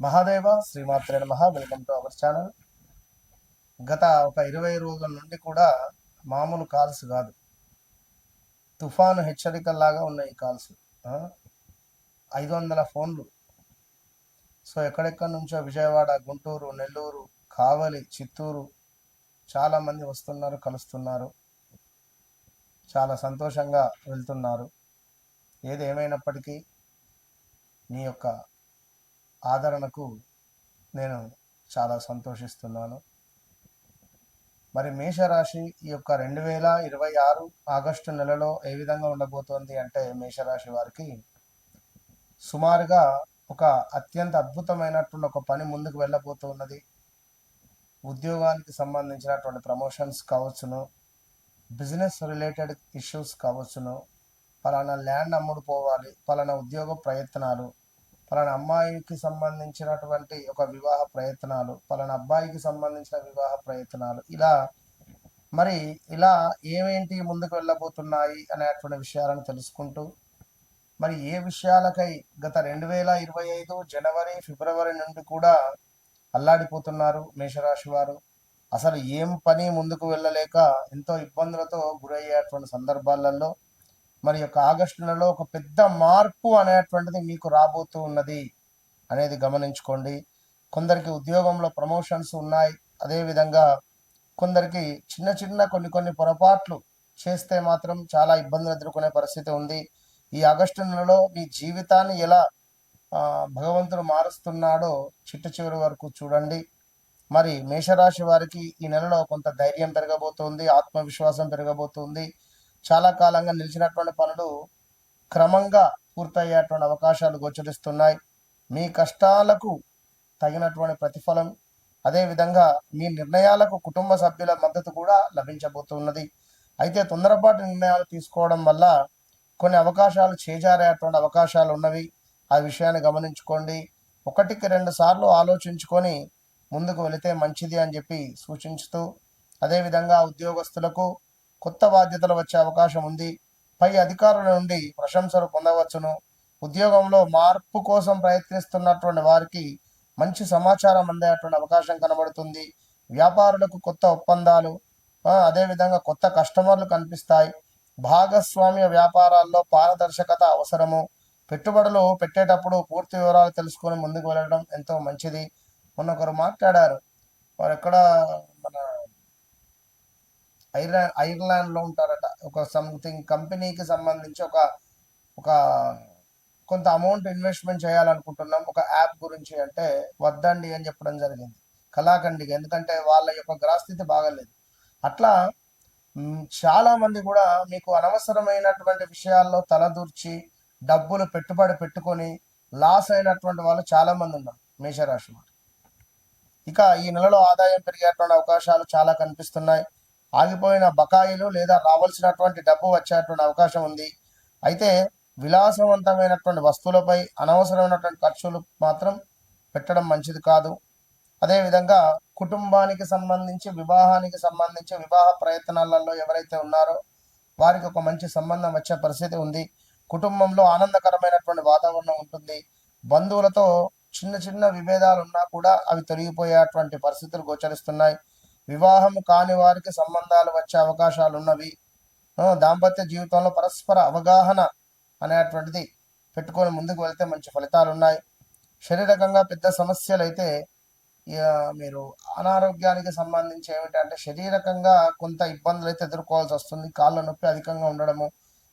మహాదేవ శ్రీమాత్రే నమః. Welcome to our channel. గత ఒక 20 రోజుల నుండి కూడా మామూలు కాల్స్ కాదు, తుఫాను హెచ్చరికల్లాగా ఉన్నాయి ఈ కాల్స్. 500 ఫోన్లు. సో ఎక్కడెక్కడి నుంచో విజయవాడ, గుంటూరు, నెల్లూరు, కావలి, చిత్తూరు చాలామంది వస్తున్నారు, కలుస్తున్నారు, చాలా సంతోషంగా వెళ్తున్నారు. ఏది ఏమైనప్పటికీ మీ యొక్క ఆదరణకు నేను చాలా సంతోషిస్తున్నాను. మరి మేషరాశి ఈ యొక్క 2026 ఆగస్టు నెలలో ఏ విధంగా ఉండబోతోంది అంటే, మేషరాశి వారికి సుమారుగా ఒక అత్యంత అద్భుతమైనటువంటి ఒక పని ముందుకు వెళ్ళబోతున్నది. ఉద్యోగానికి సంబంధించినటువంటి ప్రమోషన్స్ కావచ్చును, బిజినెస్ రిలేటెడ్ ఇష్యూస్ కావచ్చును, పలానా ల్యాండ్ అమ్ముడు పోవాలి, పలానా ఉద్యోగ ప్రయత్నాలు, పలానా అమ్మాయికి సంబంధించినటువంటి ఒక వివాహ ప్రయత్నాలు, పలానా అబ్బాయికి సంబంధించిన వివాహ ప్రయత్నాలు, ఇలా ఏమేంటి ముందుకు వెళ్ళబోతున్నాయి అనేటువంటి విషయాలను తెలుసుకుంటూ, మరి ఏ విషయాలకై గత 2025 జనవరి, ఫిబ్రవరి నుండి కూడా అల్లాడిపోతున్నారు మేషరాశి వారు, అసలు ఏం పని ముందుకు వెళ్ళలేక ఎంతో ఇబ్బందులతో గురయ్యేటువంటి సందర్భాలలో మరి యొక్క ఆగస్టు నెలలో ఒక పెద్ద మార్పు అనేటువంటిది మీకు రాబోతూ ఉన్నది అనేది గమనించుకోండి. కొందరికి ఉద్యోగంలో ప్రమోషన్స్ ఉన్నాయి. అదేవిధంగా కొందరికి చిన్న చిన్న కొన్ని పొరపాట్లు చేస్తే మాత్రం చాలా ఇబ్బందులు ఎదుర్కొనే పరిస్థితి ఉంది. ఈ ఆగస్టు నెలలో మీ జీవితాన్ని ఎలా భగవంతుడు మారుస్తున్నాడో చిట్ట చివరి వరకు చూడండి. మరి మేషరాశి వారికి ఈ నెలలో కొంత ధైర్యం పెరగబోతుంది, ఆత్మవిశ్వాసం పెరగబోతుంది. చాలా కాలంగా నిలిచినటువంటి పనులు క్రమంగా పూర్తయ్యేటువంటి అవకాశాలు గోచరిస్తున్నాయి. మీ కష్టాలకు తగినటువంటి ప్రతిఫలం, అదేవిధంగా మీ నిర్ణయాలకు కుటుంబ సభ్యుల మద్దతు కూడా లభించబోతున్నది. అయితే తొందరపాటు నిర్ణయాలు తీసుకోవడం వల్ల కొన్ని అవకాశాలు చేజారేటువంటి అవకాశాలు ఉన్నవి. ఆ విషయాన్ని గమనించుకోండి. 1-2 సార్లు ఆలోచించుకొని ముందుకు వెళితే మంచిది అని చెప్పి సూచించుతూ, అదేవిధంగా ఉద్యోగస్తులకు కొత్త బాధ్యతలు వచ్చే అవకాశం ఉంది. పై అధికారుల నుండి ప్రశంసలు పొందవచ్చును. ఉద్యోగంలో మార్పు కోసం ప్రయత్నిస్తున్నటువంటి వారికి మంచి సమాచారం అందేటువంటి అవకాశం కనబడుతుంది. వ్యాపారులకు కొత్త ఒప్పందాలు, అదేవిధంగా కొత్త కస్టమర్లు కనిపిస్తాయి. భాగస్వామ్య వ్యాపారాల్లో పారదర్శకత అవసరము. పెట్టుబడులు పెట్టేటప్పుడు పూర్తి వివరాలు తెలుసుకొని ముందుకు వెళ్ళడం ఎంతో మంచిది. మొన్న ఒకరు మాట్లాడారు, వారు ఎక్కడ మన ఐర్లాండ్లో ఉంటారట. ఒక సంథింగ్ కంపెనీకి సంబంధించి ఒక కొంత అమౌంట్ ఇన్వెస్ట్మెంట్ చేయాలనుకుంటున్నాం ఒక యాప్ గురించి అంటే, వద్దండి అని చెప్పడం జరిగింది కళాఖండిగా. ఎందుకంటే వాళ్ళ యొక్క గ్రహస్థితి బాగలేదు. అట్లా చాలా మంది కూడా మీకు అనవసరమైనటువంటి విషయాల్లో తలదూర్చి డబ్బులు పెట్టుబడి పెట్టుకొని లాస్ అయినటువంటి వాళ్ళు చాలా మంది ఉన్నారు మేషరాశి వారు. ఇక ఈ నెలలో ఆదాయం పెరిగేటువంటి అవకాశాలు చాలా కనిపిస్తున్నాయి. ఆగిపోయిన బకాయిలు లేదా రావాల్సినటువంటి డబ్బు వచ్చేటువంటి అవకాశం ఉంది. అయితే విలాసవంతమైనటువంటి వస్తువులపై అనవసరమైనటువంటి ఖర్చులు మాత్రం పెట్టడం మంచిది కాదు. అదేవిధంగా కుటుంబానికి సంబంధించి, వివాహానికి సంబంధించి, వివాహ ప్రయత్నాలలో ఎవరైతే ఉన్నారో వారికి ఒక మంచి సంబంధం వచ్చే పరిస్థితి ఉంది. కుటుంబంలో ఆనందకరమైనటువంటి వాతావరణం ఉంటుంది. బంధువులతో చిన్న చిన్న విభేదాలు ఉన్నా కూడా అవి తొలగిపోయేటువంటి పరిస్థితులు గోచరిస్తున్నాయి. వివాహం కాని వారికి సంబంధాలు వచ్చే అవకాశాలు ఉన్నవి. దాంపత్య జీవితంలో పరస్పర అవగాహన అనేటువంటిది పెట్టుకొని ముందుకు వెళ్తే మంచి ఫలితాలు ఉన్నాయి. శారీరకంగా పెద్ద సమస్యలు అయితే మీరు అనారోగ్యానికి సంబంధించి ఏమిటంటే, శారీరకంగా కొంత ఇబ్బందులు అయితే ఎదుర్కోవాల్సి వస్తుంది. కాళ్ళ నొప్పి అధికంగా ఉండడము,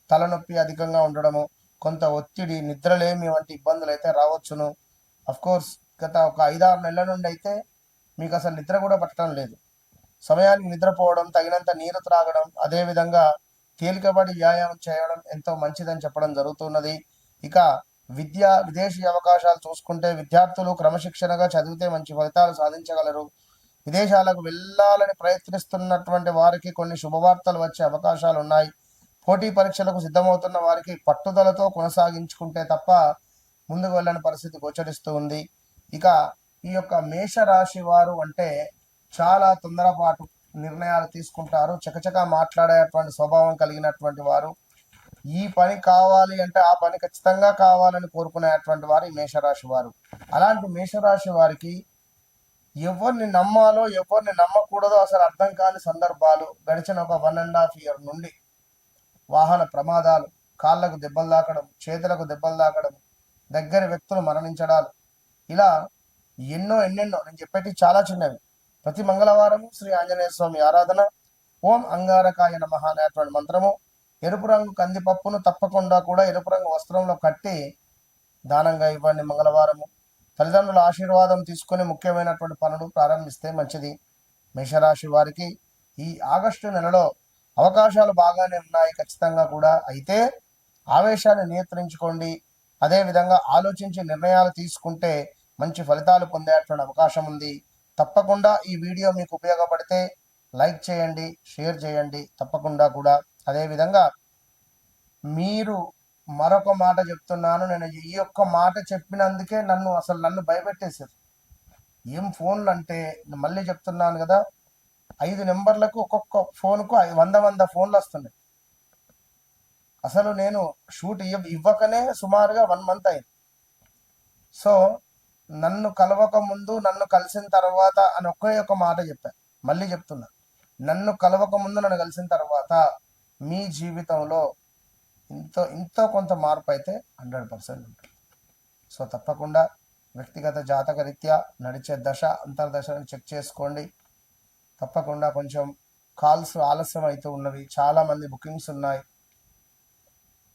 తలనొప్పి అధికంగా ఉండడము, కొంత ఒత్తిడి, నిద్రలేమి వంటి ఇబ్బందులు అయితే రావచ్చును. అఫ్కోర్స్ గత ఒక 5-6 నెలల నుండి అయితే మీకు అసలు నిద్ర కూడా పట్టడం లేదు. సమయానికి నిద్రపోవడం, తగినంత నీరు త్రాగడం, అదేవిధంగా తేలికబడి వ్యాయామం చేయడం ఎంతో మంచిదని చెప్పడం జరుగుతున్నది. ఇక విదేశీ అవకాశాలు చూసుకుంటే, విద్యార్థులు క్రమశిక్షణగా చదివితే మంచి ఫలితాలు సాధించగలరు. విదేశాలకు వెళ్ళాలని ప్రయత్నిస్తున్నటువంటి వారికి కొన్ని శుభవార్తలు వచ్చే అవకాశాలు ఉన్నాయి. పోటీ పరీక్షలకు సిద్ధమవుతున్న వారికి పట్టుదలతో కొనసాగించుకుంటే తప్ప ముందుకు వెళ్ళని పరిస్థితి గోచరిస్తూ ఉంది. ఇక ఈ యొక్క మేషరాశి వారు అంటే చాలా తొందరపాటు నిర్ణయాలు తీసుకుంటారు, చకచకా మాట్లాడేటువంటి స్వభావం కలిగినటువంటి వారు. ఈ పని కావాలి అంటే ఆ పని ఖచ్చితంగా కావాలని కోరుకునేటువంటి వారు ఈ మేషరాశి వారు. అలాంటి మేషరాశి వారికి ఎవరిని నమ్మాలో ఎవరిని నమ్మకూడదో అసలు అర్థం కాని సందర్భాలు గడిచిన ఒక 1.5 ఇయర్ నుండి. వాహన ప్రమాదాలు, కాళ్లకు దెబ్బలు తాకడం, చేతులకు దెబ్బలు తాకడం, దగ్గర వ్యక్తులు మరణించడాలు, ఇలా ఎన్నెన్నో నేను చెప్పేటి చాలా చిన్నవి. ప్రతి మంగళవారం శ్రీ ఆంజనేయ స్వామి ఆరాధన, ఓం అంగారకాయ నమః అనేటువంటి మంత్రము, ఎరుపు రంగు కందిపప్పును తప్పకుండా కూడా ఎరుపు రంగు వస్త్రంలో కట్టి దానంగా ఇవ్వండి మంగళవారము. తల్లిదండ్రుల ఆశీర్వాదం తీసుకుని ముఖ్యమైనటువంటి పనులు ప్రారంభిస్తే మంచిది. మేషరాశి వారికి ఈ ఆగస్టు నెలలో అవకాశాలు బాగానే ఉన్నాయి ఖచ్చితంగా కూడా. అయితే ఆవేశాన్ని నియంత్రించుకోండి. అదేవిధంగా ఆలోచించి నిర్ణయాలు తీసుకుంటే మంచి ఫలితాలు పొందేటువంటి అవకాశం ఉంది. తప్పకుండా ఈ వీడియో మీకు ఉపయోగపడితే లైక్ చేయండి, షేర్ చేయండి తప్పకుండా కూడా. అదేవిధంగా మీరు మరొక మాట చెప్తున్నాను, నేను ఈ ఒక్క మాట చెప్పినందుకే నన్ను భయపెట్టేశారు. ఏం ఫోన్లు అంటే, మళ్ళీ చెప్తున్నాను కదా, 5 నెంబర్లకు ఒక్కొక్క ఫోన్కు 100 ఫోన్లు వస్తున్నాయి. అసలు నేను షూట్ ఇవ్వకనే సుమారుగా 1 మంత్ అయింది. సో నన్ను కలవక ముందు, నన్ను కలిసిన తర్వాత అని ఒకే ఒక మాట చెప్పాను. మళ్ళీ చెప్తున్నా, నన్ను కలవక ముందు, నన్ను కలిసిన తర్వాత మీ జీవితంలో ఇంతో కొంత మార్పు అయితే 100% ఉంటుంది. సో తప్పకుండా వ్యక్తిగత జాతక రీత్యా నడిచే దశ అంతర్దశను చెక్ చేసుకోండి. తప్పకుండా కొంచెం కాల్స్ ఆలస్యం అవుతూ ఉన్నవి, చాలామంది బుకింగ్స్ ఉన్నాయి.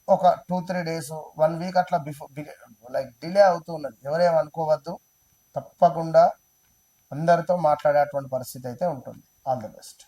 ఒక 2-3 డేస్ 1 వీక్ అట్లా డిలే అవుతూ ఉన్నది. ఎవరేమనుకోవద్దు, తప్పకుండా అందరితో మాట్లాడేటువంటి పరిస్థితి అయితే ఉంటుంది. All the best.